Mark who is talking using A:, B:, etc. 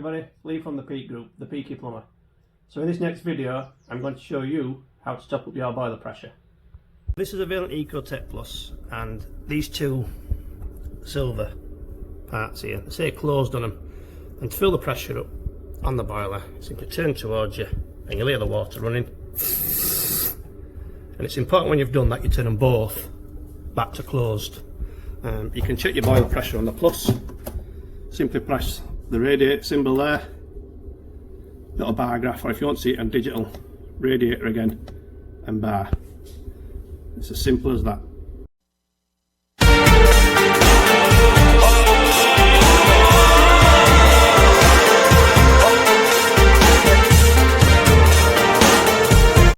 A: everybody, Lee from the Peak Group, the Peaky Plumber. So in this next video I'm going to show you how to top up your boiler pressure. This is a Vaillant Eco Tec Plus, and these two silver parts here, they say closed on them, and to fill the pressure up on the boiler simply turn towards you and you'll hear the water running. And it's important when you've done that you turn them both back to closed. You can check your boiler pressure on the plus. Simply press the radiator symbol there, little bar graph, or if you want to see it on digital, radiator again and bar. It's as simple as that.